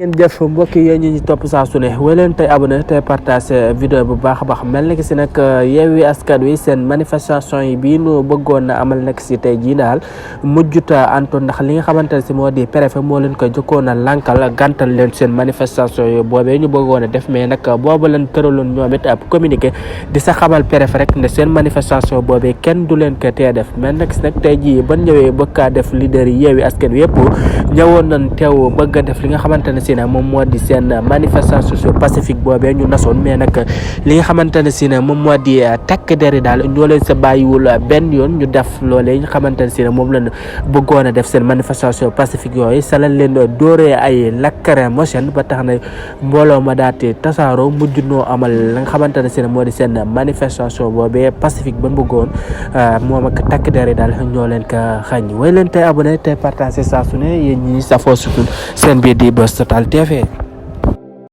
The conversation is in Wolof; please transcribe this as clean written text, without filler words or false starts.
ngeen jëf mbokk yi ñu ñu topp saa su ne wéy leen tey abonné tey partage vidéo bu baax a baax mel na ki si nag Yewwi Askan Wi seen manifestation yi bii nu bëggoon na amal nag si tey jii daal mujjuta antoon ndax li nga xamante ne si moo di préfet moo leen ko jëkkoon a lankal gàntal leen seen manifestation yi boobee ñu bëggoon a def mais nag boobu leen tëraloon ñoom it ab communiqué di sa xamal préfet rek ne seen manifestation boobee kenn du leen ko tee def mel na ki si nag tey jii ban ñëwee bëgg kaa def leader yi Yewwi Askan Wi yëpp ñëwoon nañ teew bëgg a def li nga xamante ne si ne moom moo di seen manifestation pacifique boobee ñu nasoon mais nag li nga xamante ne si ne moom moo di takk deri daal ñoo leen sa bàyyiwul benn yoon ñu def loolee nga xamante ne si ne moom lañ bëggoon a def seen manifestation pacifique yooyu sa lañ leen dóoree ay lacrymogène ba tax na mbooloo ma daati tasaaroo mujj noo amal la nga xamante ne si ne moo di seen manifestation boobee pacifique ba bëggoon moom ak takk deri daal ñoo leen ko xañ way leen tey abonné tey partagé saa su ne yéen ñi safoo sutul seen biir di Buzz Total TV